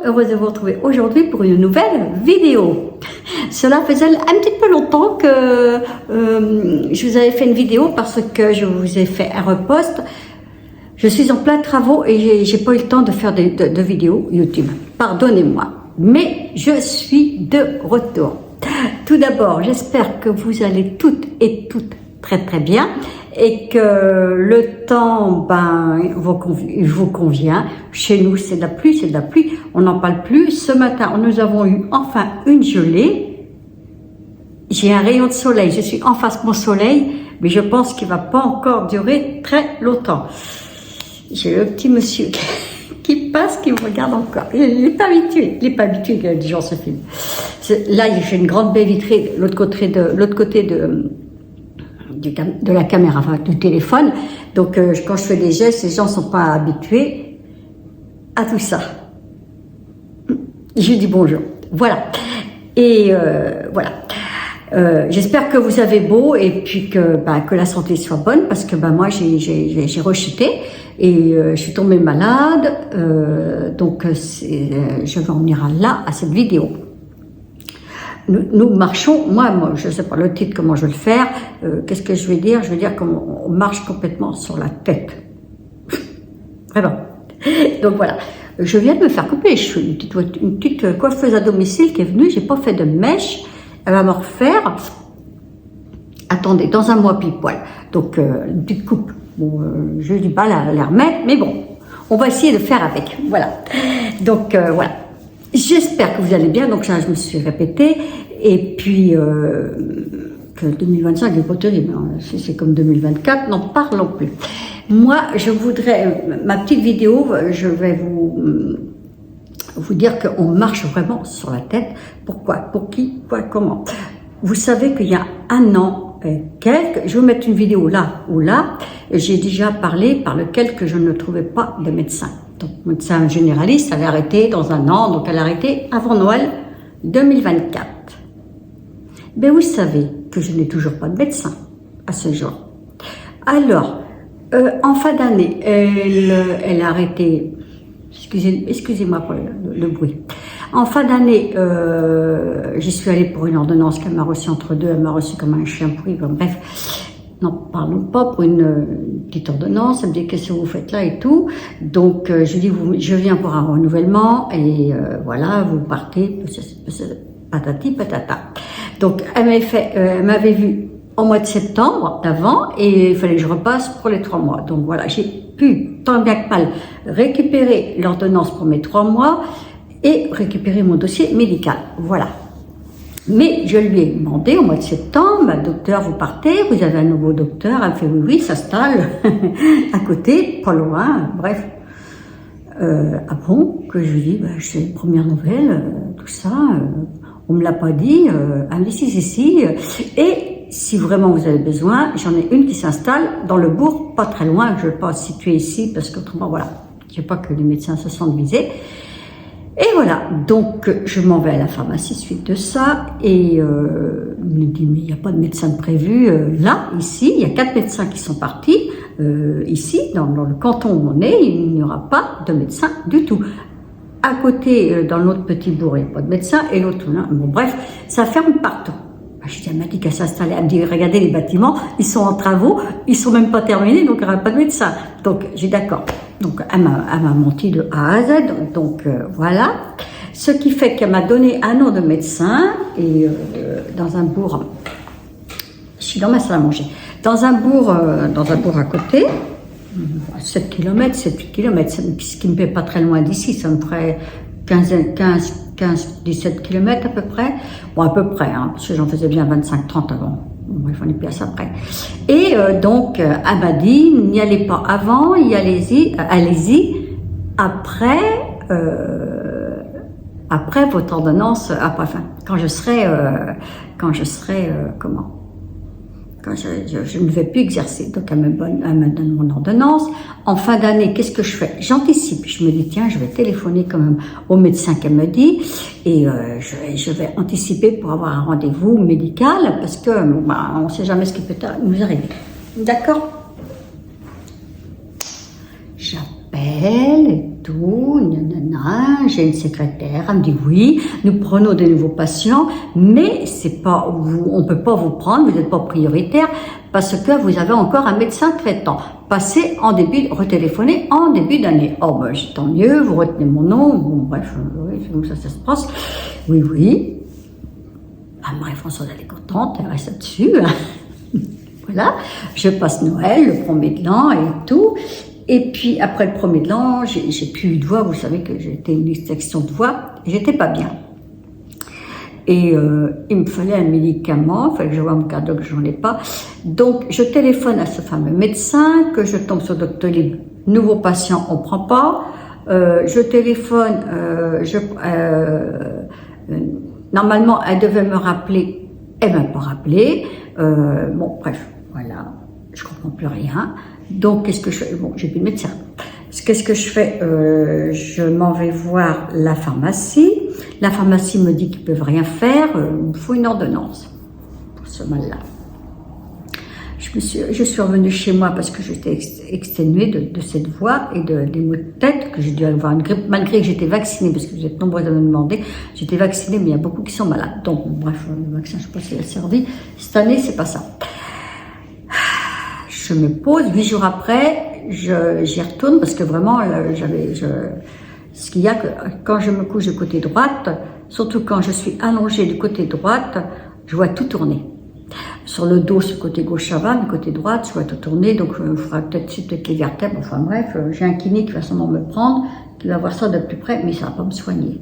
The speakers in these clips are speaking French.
heureuse de vous retrouver aujourd'hui pour une nouvelle vidéo. Cela faisait un petit peu longtemps que je vous avais fait une vidéo parce que je vous ai fait un repost. Je suis en plein travaux et j'ai pas eu le temps de faire de vidéos YouTube. Pardonnez-moi, mais je suis de retour. Tout d'abord, j'espère que vous allez toutes et toutes très bien et que le temps vous convient. Chez nous, c'est de la pluie, on n'en parle plus. Ce matin, nous avons eu enfin une gelée. J'ai un rayon de soleil, je suis en face de mon soleil, mais je pense qu'il ne va pas encore durer très longtemps. J'ai le petit monsieur qui passe, qui me regarde encore. Il n'est pas habitué que les gens se filment. Là, j'ai une grande baie vitrée de l'autre côté de la caméra, enfin, du téléphone. Donc, quand je fais des gestes, les gens ne sont pas habitués à tout ça. Je dis bonjour. Voilà. Et voilà. J'espère que vous avez beau et puis que la santé soit bonne parce que moi, j'ai rechuté et je suis tombée malade. Donc, je vais en venir à cette vidéo. Nous marchons, moi, je ne sais pas le titre, comment je vais le faire. Qu'est-ce que je vais dire? Je vais dire qu'on marche complètement sur la tête. Vraiment. Donc voilà. Je viens de me faire couper les cheveux. Une petite coiffeuse à domicile qui est venue. J'ai pas fait de mèche. Elle va me refaire. Attendez, dans un mois pile poil. Donc une petite coupe. Bon, je dis pas la remettre, mais bon, on va essayer de faire avec. Voilà. Donc voilà. J'espère que vous allez bien, donc ça je me suis répétée, et puis que 2025 n'est pas terrible, hein. C'est comme 2024, n'en parlons plus. Moi, je voudrais, ma petite vidéo, je vais vous dire qu'on marche vraiment sur la tête. Pourquoi? Pour qui? Quoi? Comment? Vous savez qu'il y a un an et quelques, je vais mettre une vidéo là ou là, j'ai déjà parlé par lequel que je ne trouvais pas de médecin. Donc, médecin généraliste, elle a arrêté dans un an, donc elle a arrêté avant Noël 2024. Mais vous savez que je n'ai toujours pas de médecin à ce jour. Alors, en fin d'année, elle a arrêté, excusez-moi pour le bruit. En fin d'année, j'y suis allée pour une ordonnance qu'elle m'a reçue entre deux, elle m'a reçue comme un chien pourri, bref. N'en parlons pas, pour une petite ordonnance, elle me dit qu'est-ce que vous faites là et tout. Donc je dis je viens pour un renouvellement et voilà, vous partez, patati patata. Donc elle m'avait vu au mois de septembre d'avant et il fallait que je repasse pour les 3 mois. Donc voilà, j'ai pu tant bien que mal récupérer l'ordonnance pour mes 3 mois et récupérer mon dossier médical. Voilà. Mais je lui ai demandé au mois de septembre, docteur, vous partez, vous avez un nouveau docteur? Elle me fait oui, s'installe à côté, pas loin, bref. Ah bon? Que je lui dis, c'est une première nouvelle, tout ça, on me l'a pas dit, elle me dit si. Et si vraiment vous avez besoin, j'en ai une qui s'installe dans le bourg, pas très loin, je ne vais pas situer ici, parce qu'autrement, voilà, je ne veux pas que les médecins se sentent visés. Et voilà, donc je m'en vais à la pharmacie suite de ça et il me dit mais il n'y a pas de médecin prévu là, ici, il y a 4 médecins qui sont partis, ici, dans le canton où on est, il n'y aura pas de médecin du tout. À côté, dans l'autre petit bourg, il n'y a pas de médecin et l'autre, bon bref, ça ferme partout. Je dis, elle m'a dit qu'elle s'installait, elle me dit, regardez les bâtiments, ils sont en travaux, ils sont même pas terminés, donc il n'y aura pas de médecin. Donc j'ai d'accord. Donc elle m'a menti de A à Z, donc voilà. Ce qui fait qu'elle m'a donné un nom de médecin et dans un bourg, je suis dans ma salle à manger, dans un bourg à côté, 7 km, 7-8 km, ce qui me fait pas très loin d'ici, ça me ferait 15-17 km à peu près. Bon, à peu près, hein, parce que j'en faisais bien 25-30 avant. Bref, on est plus à ça près. Et donc, elle m'a dit, n'y allez pas avant, allez-y après votre ordonnance, quand je serai, quand je ne vais plus exercer. Donc, elle me donne mon ordonnance. En fin d'année, qu'est-ce que je fais? J'anticipe. Je me dis, tiens, je vais téléphoner quand même au médecin qu'elle me dit et je vais anticiper pour avoir un rendez-vous médical parce que on ne sait jamais ce qui peut nous arriver. D'accord? J'appelle et tout, nanana, j'ai une secrétaire. Elle me dit oui, nous prenons des nouveaux patients, mais c'est pas, on peut pas vous prendre, vous n'êtes pas prioritaire parce que vous avez encore un médecin traitant. Passez retéléphonez en début d'année. Oh ben tant mieux, vous retenez mon nom. Bon bref, oui, donc ça se passe. Oui, oui. Ah, Marie-Françoise, elle est contente, elle reste là-dessus. Voilà, je passe Noël, le 1er de l'an et tout. Et puis après le 1er de l'an, j'ai plus eu de voix. Vous savez que j'étais une extraction de voix, j'étais pas bien. Et il me fallait un médicament, il fallait que je voie mon cardiologue, je n'en ai pas. Donc je téléphone à ce fameux médecin, que je tombe sur Doctolib, nouveau patient, on ne prend pas. Je téléphone, normalement elle devait me rappeler, elle ne m'a pas rappelé. Bon bref, voilà, je ne comprends plus rien. Donc qu'est-ce que je fais? Bon, j'ai plus de médecin. Qu'est-ce que je fais? Je m'en vais voir la pharmacie. La pharmacie me dit qu'ils ne peuvent rien faire. Il me faut une ordonnance pour ce mal-là. Je suis revenue chez moi parce que j'étais exténuée de cette voix et des maux de tête, que j'ai dû avoir une grippe, malgré que j'étais vaccinée, parce que vous êtes nombreux à me demander. J'étais vaccinée, mais il y a beaucoup qui sont malades. Donc, bref, le vaccin, je ne sais pas s'il a servi. Cette année, c'est pas ça. Je me pose, 8 jours après, j'y retourne parce que vraiment, ce qu'il y a, que quand je me couche du côté droite, surtout quand je suis allongée du côté droite, je vois tout tourner. Sur le dos, sur le côté gauche, ça va, mais côté droite, je vois tout tourner, donc il faudra peut-être les vertèbres, enfin bref, j'ai un kiné qui va sûrement me prendre, qui va voir ça de plus près, mais ça ne va pas me soigner.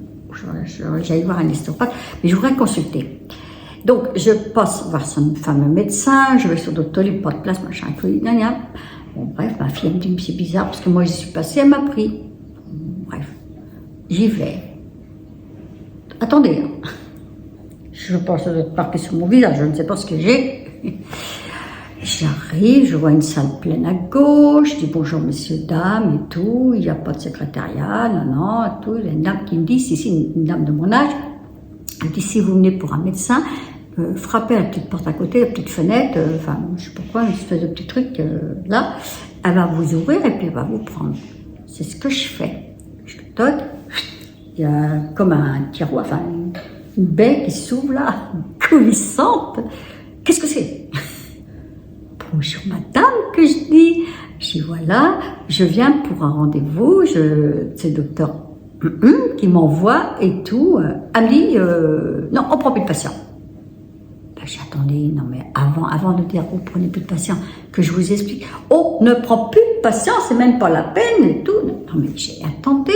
J'allais voir un ostéopathe, mais je voudrais consulter. Donc, je passe voir son fameux médecin, je vais sur Doctolib, pas de place, machin, tout, gna. Bon, bref, ma fille, elle me dit, c'est bizarre, parce que moi, j'y suis passée, elle m'a pris. Bref, j'y vais. Attendez, hein. Je pense être marqué sur mon visage, je ne sais pas ce que j'ai. J'arrive, je vois une salle pleine à gauche, je dis bonjour messieurs, dames et tout, il n'y a pas de secrétariat, non, et tout. Il y a une dame qui me dit, c'est ici une dame de mon âge, elle dit si vous venez pour un médecin, frappez à la petite porte à côté, la petite fenêtre, enfin je sais pas quoi, une espèce de petit truc là, elle va vous ouvrir et puis elle va vous prendre. C'est ce que je fais. Je toque, il y a comme un tiroir, enfin une baie qui s'ouvre là, coulissante. Qu'est-ce que c'est? Bonjour madame, que je dis. Je dis voilà, je viens pour un rendez-vous, c'est le docteur qui m'envoie et tout. Elle me dit, non, on prend plus de patients. Ben, j'attendais, non mais avant de dire, on prenez plus de patients, que je vous explique. Oh, ne prend plus de patients, c'est même pas la peine et tout. Non mais j'ai attendu.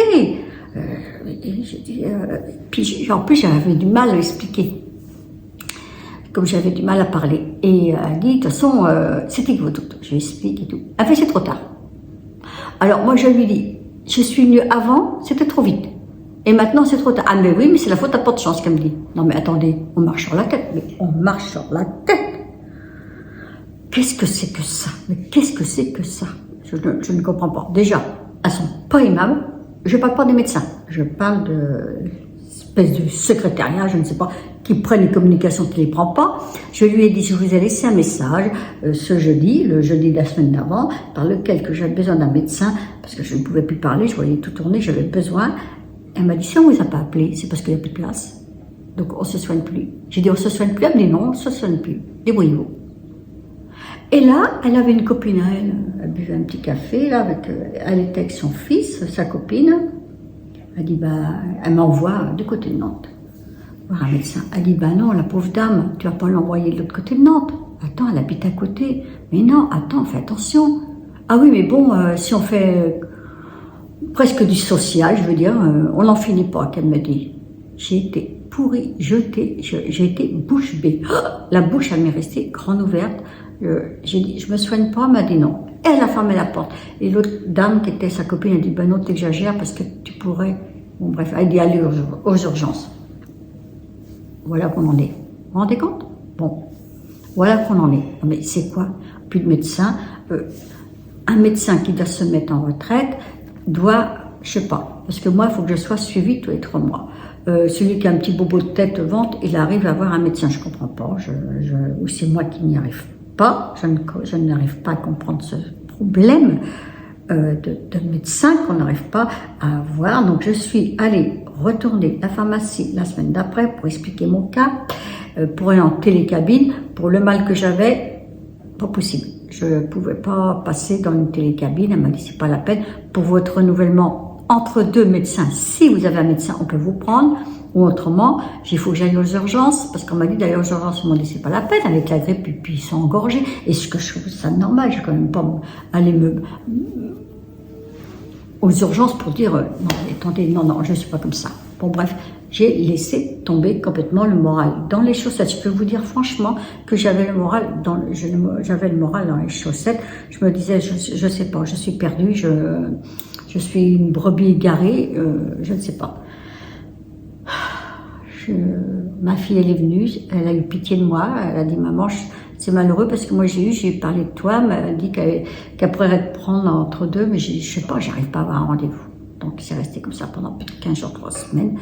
Puis en plus j'avais du mal à expliquer, comme j'avais du mal à parler. Et elle dit, de toute façon, c'était que votre docteur, je lui explique et tout. Elle fait, c'est trop tard. Alors moi je lui dis, je suis venue avant, c'était trop vite. Et maintenant c'est trop tard. Ah mais oui, mais c'est la faute à pas de chance, qu'elle me dit. Non mais attendez, on marche sur la tête. Mais on marche sur la tête. Qu'est-ce que c'est que ça? Mais qu'est-ce que c'est que ça? Je ne comprends pas. Déjà, elles sont pas aimables. Je parle pas des médecins, je parle de espèce de secrétariat, je ne sais pas, qui prennent les communications, qui les prend pas. Je lui ai dit, je vous ai laissé un message ce jeudi, le jeudi de la semaine d'avant, par lequel que j'avais besoin d'un médecin, parce que je ne pouvais plus parler, je voyais tout tourner, j'avais besoin. Elle m'a dit, si on vous a pas appelé, c'est parce qu'il n'y a plus de place. Donc on se soigne plus. J'ai dit, on se soigne plus? Elle me dit, non, on se soigne plus. Débrouillez-vous. Et là, elle avait une copine à elle, elle buvait un petit café, là, elle était avec son fils, sa copine. Elle dit, elle m'envoie du côté de Nantes, voir un médecin. Elle dit, non, la pauvre dame, tu vas pas l'envoyer de l'autre côté de Nantes. Attends, elle habite à côté. Mais non, attends, fais attention. Ah oui, mais bon, si on fait presque du social, je veux dire, on n'en finit pas, qu'elle me dit. J'ai été pourrie, j'ai été bouche bée. La bouche, elle m'est restée grande ouverte. J'ai dit, je me soigne pas, elle m'a dit non. Elle a fermé la porte. Et l'autre dame qui était sa copine, elle dit, non, t'exagères parce que tu pourrais. Bon, bref, elle dit, aller aux urgences. Voilà qu'on en est. Vous vous rendez compte? Bon, voilà qu'on en est. Mais c'est quoi? Plus de médecin. Un médecin qui doit se mettre en retraite doit, je sais pas, parce que moi, il faut que je sois suivie tous les 3 mois. Celui qui a un petit bobo de tête au ventre, il arrive à avoir un médecin, je comprends pas, ou c'est moi qui n'y arrive pas, je n'arrive pas à comprendre ce problème. de médecin qu'on n'arrive pas à avoir. Donc je suis allée retourner à la pharmacie la semaine d'après pour expliquer mon cas, pour aller en télécabine. Pour le mal que j'avais, pas possible. Je ne pouvais pas passer dans une télécabine. Elle m'a dit c'est pas la peine. Pour votre renouvellement entre deux médecins, si vous avez un médecin, on peut vous prendre. Ou autrement, il faut que j'aille aux urgences, parce qu'on m'a dit d'aller aux urgences, ils m'ont dit c'est pas la peine, avec la grippe, et puis ils sont engorgés. Et ce que je trouve ça normal, je vais quand même pas aller aux urgences pour dire non, attendez, non, je suis pas comme ça. Bon bref, j'ai laissé tomber complètement le moral dans les chaussettes. Je peux vous dire franchement que j'avais le moral dans les chaussettes. Je me disais, je sais pas, je suis perdue, je suis une brebis égarée, je ne sais pas. Ma fille, elle est venue, elle a eu pitié de moi, elle a dit maman, c'est malheureux parce que moi j'ai parlé de toi, elle m'a dit qu'elle pourrait te prendre entre deux, mais je sais pas, j'arrive pas à avoir un rendez-vous. Donc c'est resté comme ça pendant plus de 15 jours, 3 semaines.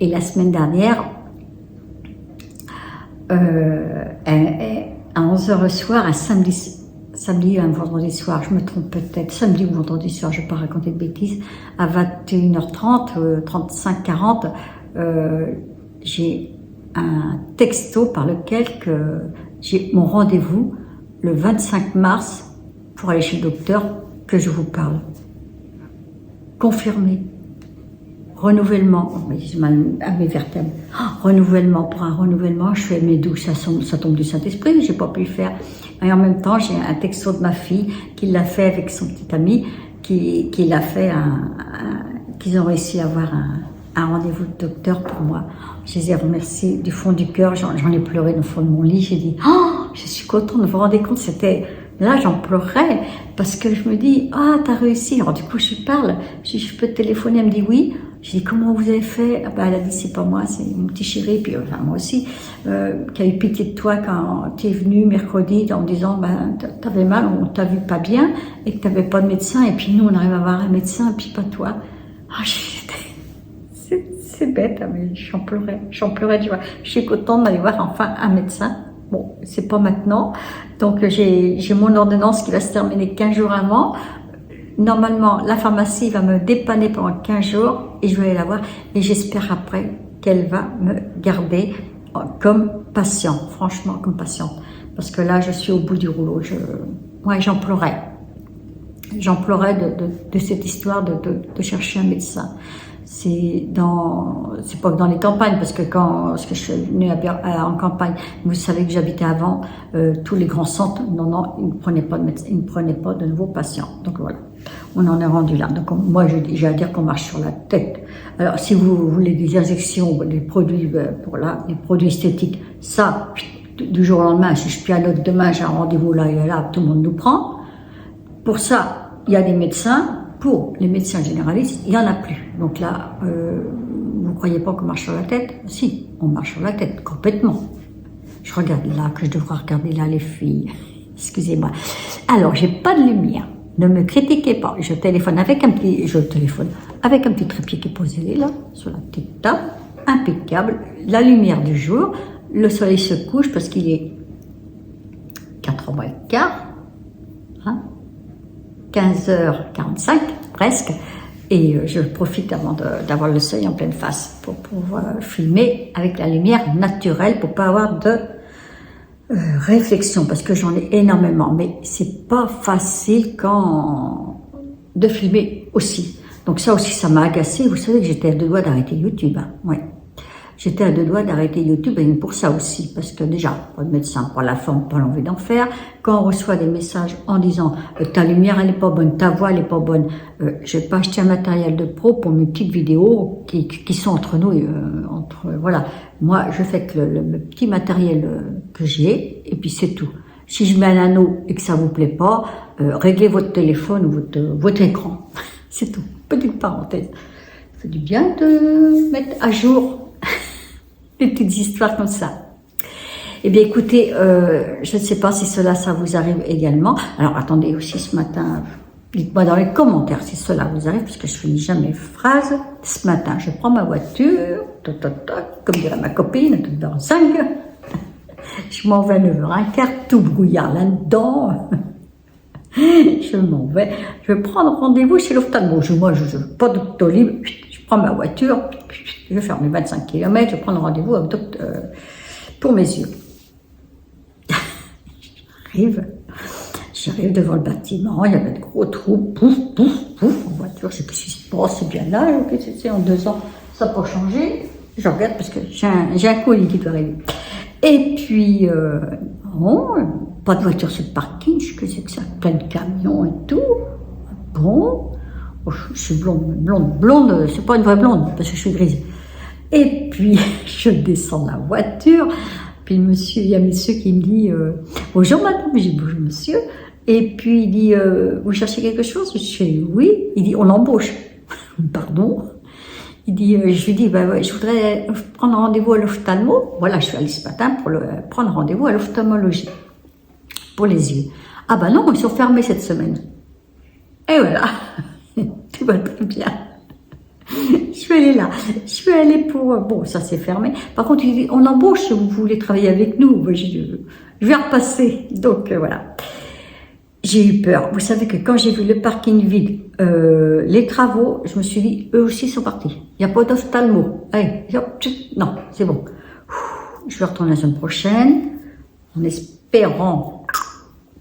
Et la semaine dernière, à 11h le soir, un samedi ou un vendredi soir, je me trompe peut-être, samedi ou vendredi soir, je ne vais pas raconter de bêtises, à 21h30, 35-40, j'ai un texto par lequel j'ai mon rendez-vous le 25 mars pour aller chez le docteur que je vous parle. Confirmé. Renouvellement. J'ai mal à mes vertèbres. Renouvellement. Pour un renouvellement, je fais mes douches, ça tombe du Saint-Esprit, mais je n'ai pas pu le faire. Et en même temps, j'ai un texto de ma fille qui l'a fait avec son petit ami, qui l'a fait, qu'ils ont réussi à avoir un rendez-vous de docteur pour moi. Je les ai remerciés du fond du cœur, j'en ai pleuré dans le fond de mon lit, j'ai dit « je suis contente de vous rendre compte », là j'en pleurais, parce que je me dis « ah, t'as réussi ». Alors du coup je lui parle, je peux te téléphoner, elle me dit « oui ». Je dis « comment vous avez fait ?» Elle a dit « c'est pas moi, c'est mon petit chéri », puis enfin moi aussi, qui a eu pitié de toi quand tu es venu mercredi en me disant « t'avais mal, on t'a vu pas bien, et que t'avais pas de médecin, et puis nous on arrive à avoir un médecin, et puis pas toi ». C'est bête, mais j'en pleurais, tu vois. Je suis contente d'aller voir enfin un médecin. Bon, c'est pas maintenant. Donc, j'ai mon ordonnance qui va se terminer 15 jours avant. Normalement, la pharmacie va me dépanner pendant 15 jours et je vais aller la voir. Et j'espère après qu'elle va me garder comme patient, franchement, comme patiente. Parce que là, je suis au bout du rouleau. J'en pleurais. J'en pleurais de cette histoire de chercher un médecin. C'est pas que dans les campagnes, parce que parce que je suis venue en campagne, vous savez que j'habitais avant, tous les grands centres, non, ils ne prenaient pas de médecins, ils ne prenaient pas de nouveaux patients. Donc voilà, on en est rendu là. Donc moi, j'ai à dire qu'on marche sur la tête. Alors si vous voulez des injections, des produits les produits esthétiques, ça, du jour au lendemain, si je pianote demain, j'ai un rendez-vous là et là, tout le monde nous prend. Pour ça, il y a des médecins. Pour les médecins généralistes, il n'y en a plus. Donc là, vous ne croyez pas qu'on marche sur la tête? Si, on marche sur la tête, complètement. Je regarde là, que je devrais regarder là les filles. Excusez-moi. Alors, j'ai pas de lumière. Ne me critiquez pas. Je téléphone avec un petit trépied qui est posé là, sur la petite table. Impeccable. La lumière du jour. Le soleil se couche parce qu'il est 4h moins le quart. 15h45 presque, et je profite avant d'avoir le soleil en pleine face pour pouvoir filmer avec la lumière naturelle pour pas avoir de réflexion, parce que j'en ai énormément, mais c'est pas facile de filmer aussi. Donc ça aussi, ça m'a agacé. Vous savez que j'étais à 2 doigts d'arrêter YouTube, ouais. J'étais à 2 doigts d'arrêter YouTube, et pour ça aussi, parce que déjà, pas de médecin, pas la forme, pas l'envie d'en faire. Quand on reçoit des messages en disant ta lumière elle est pas bonne, ta voix elle est pas bonne, je vais pas acheter un matériel de pro pour mes petites vidéos qui sont entre nous, voilà. Moi, je fais que le petit matériel que j'ai, et puis c'est tout. Si je mets un anneau et que ça vous plaît pas, réglez votre téléphone ou votre écran. C'est tout. Petite parenthèse. Ça fait du bien de mettre à jour des petites histoires comme ça. Eh bien, écoutez, je ne sais pas si ça vous arrive également. Alors, attendez aussi ce matin, dites-moi dans les commentaires si cela vous arrive, parce que je finis jamais phrase. Ce matin, je prends ma voiture, comme dirait ma copine, tout dans 5. Je m'en vais à 9h15, tout brouillard là-dedans. Je m'en vais, je vais prendre rendez-vous chez l'ophtalmo. Moi, je pas de doctolib, je prends ma voiture, je vais faire mes 25 km, je vais prendre rendez-vous pour mes yeux. J'arrive devant le bâtiment, il y avait de gros trous, pouf, pouf, pouf, en voiture, je sais plus si c'est bien là, en 2 ans, ça n'a pas changé. Je regarde parce que j'ai un colis qui doit arriver. Et puis, bon, pas de voiture sur le parking, je sais que ça, plein de camions et tout. Bon, je suis blonde, c'est pas une vraie blonde, parce que je suis grise. Et puis, je descends de la voiture, puis il y a un monsieur qui me dit « Bonjour madame », j'ai dit « Bonjour monsieur », et puis il dit « Vous cherchez quelque chose ?» Je dis « Oui », il dit « On embauche ». Pardon. Il dit, je lui dis, ouais, je voudrais prendre rendez-vous à l'ophtalmo. Voilà, je suis allée ce matin pour prendre rendez-vous à l'ophtalmologie pour les yeux. Ah ben non, ils sont fermés cette semaine. Et voilà, tout va très bien. Je suis allée là. Je suis allée pour... Bon, ça s'est fermé. Par contre, il dit, on embauche si vous voulez travailler avec nous. Moi, je vais repasser. Donc, voilà. J'ai eu peur. Vous savez que quand j'ai vu le parking vide, les travaux, je me suis dit, eux aussi sont partis. Il n'y a pas d'ophtalmo. Allez, non, c'est bon. Je vais retourner la semaine prochaine, en espérant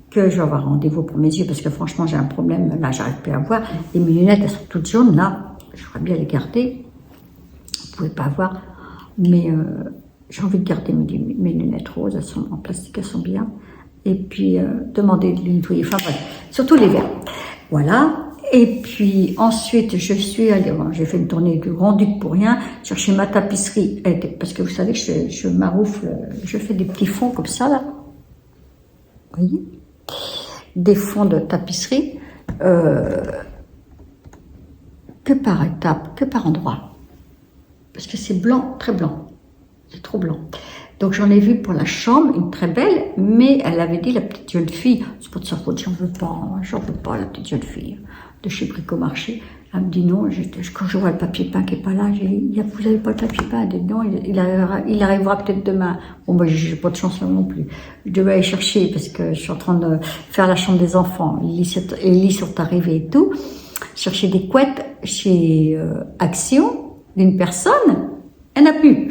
que je vais avoir rendez-vous pour mes yeux, parce que franchement, j'ai un problème. Là, j'arrive plus à voir. Et mes lunettes, elles sont toutes jaunes, là. Je voudrais bien les garder. Vous ne pouvez pas voir. Mais j'ai envie de garder mes lunettes roses. Elles sont en plastique, elles sont bien. Et puis, demander de les nettoyer. Enfin, bref, surtout les verres. Voilà. Et puis, ensuite, je suis allée, bon, j'ai fait une tournée du Grand-Duc pour rien, chercher ma tapisserie. Parce que vous savez que je maroufle, je fais des petits fonds comme ça, là. Vous voyez? Des fonds de tapisserie, que par étape, que par endroit. Parce que c'est blanc, très blanc. C'est trop blanc. Donc j'en ai vu pour la chambre, une très belle, mais elle avait dit, la petite jeune fille, c'est pas de sa faute, j'en veux pas, la petite jeune fille de chez Bricomarché. Elle me dit non, quand je vois le papier peint qui est pas là, vous avez pas le papier peint? Elle dit non, il arrivera peut-être demain. Bon, ben, j'ai pas de chance là non plus. Je devais aller chercher, parce que je suis en train de faire la chambre des enfants. Les lits sont arrivés et tout. Chercher des couettes chez Action, d'une personne, elle n'a plus.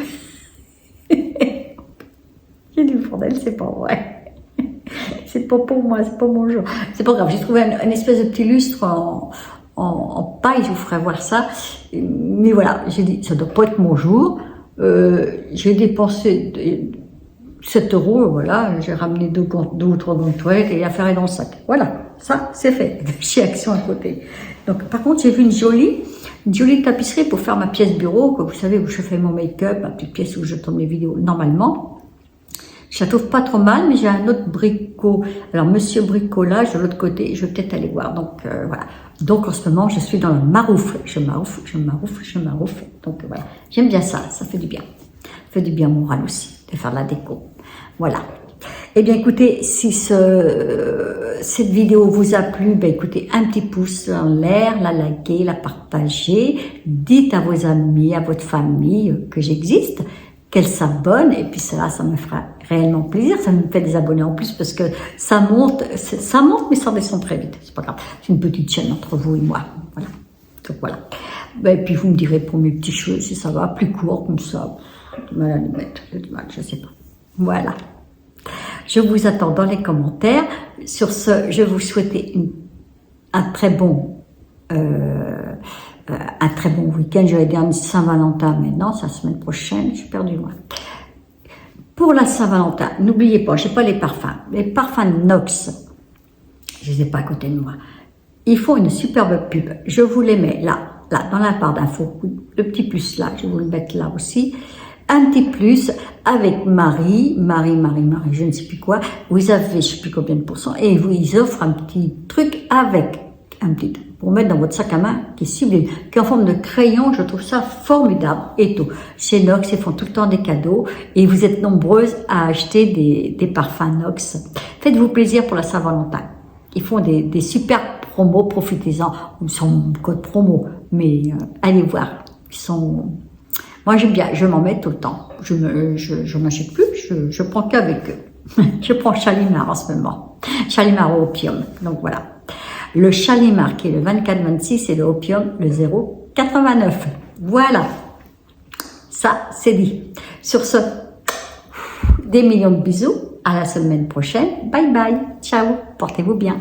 J'ai dit, bordel, c'est pas vrai. C'est pas pour moi, c'est pas mon genre. C'est pas grave, j'ai trouvé un espèce de petit lustre en paille, je vous ferai voir ça. Mais voilà, j'ai dit, ça doit pas être mon jour. J'ai dépensé 7 €, voilà, j'ai ramené 2 ou 3 gants de toilette et l'affaire est dans le sac. Voilà, ça, c'est fait. Chez Action à côté. Donc, par contre, j'ai vu une jolie tapisserie pour faire ma pièce bureau, que vous savez, où je fais mon make-up, ma petite pièce où je tourne les vidéos normalement. Je la trouve pas trop mal, mais j'ai un autre bricot. Alors, monsieur bricolage de l'autre côté, je vais peut-être aller voir. Donc, voilà. Donc, en ce moment, je suis dans le maroufle. Je maroufle. Donc, voilà. J'aime bien ça. Ça fait du bien. Ça fait du bien au moral aussi, de faire de la déco. Voilà. Eh bien, écoutez, si cette vidéo vous a plu, ben, écoutez, un petit pouce en l'air, la liker, la partager. Dites à vos amis, à votre famille que j'existe, qu'elle s'abonne, et puis cela, ça me fera réellement plaisir. Ça me fait des abonnés en plus parce que ça monte, mais ça descend très vite. C'est pas grave. C'est une petite chaîne entre vous et moi. Voilà. Donc voilà. Et puis vous me direz pour mes petits cheveux si ça va plus court comme ça. J'ai du mal à les mettre. J'ai du mal, je sais pas. Voilà. Je vous attends dans les commentaires. Sur ce, je vous souhaite un très bon week-end. J'allais dire Saint-Valentin, mais non, c'est la semaine prochaine. J'ai perdu loin. Pour la Saint-Valentin, n'oubliez pas, je n'ai pas les parfums. Les parfums Nox, je ne les ai pas à côté de moi. Ils font une superbe pub. Je vous les mets là, dans la barre d'infos. Le petit plus là, je vais vous le mettre là aussi. Un petit plus avec Marie, je ne sais plus quoi. Vous avez, je ne sais plus combien de pourcents, et ils offrent un petit truc avec un petit truc pour mettre dans votre sac à main qui est sublime, qui est en forme de crayon. Je trouve ça formidable et tout. Chez Nox, ils font tout le temps des cadeaux et vous êtes nombreuses à acheter des parfums Nox. Faites-vous plaisir pour la Saint-Valentin. Ils font des super promos, profitez-en. Ils sont code promo, mais allez voir. Ils sont... Moi, j'aime bien, je m'en mets tout le temps. Je n'achète plus, je prends qu'avec eux. Je prends Chalimar en ce moment. Chalimar au opium. Donc voilà. le Chalimar qui est le 24-26 et le Opium le 0,89. Voilà, ça c'est dit. Sur ce, des millions de bisous, à la semaine prochaine, bye bye, ciao, portez-vous bien.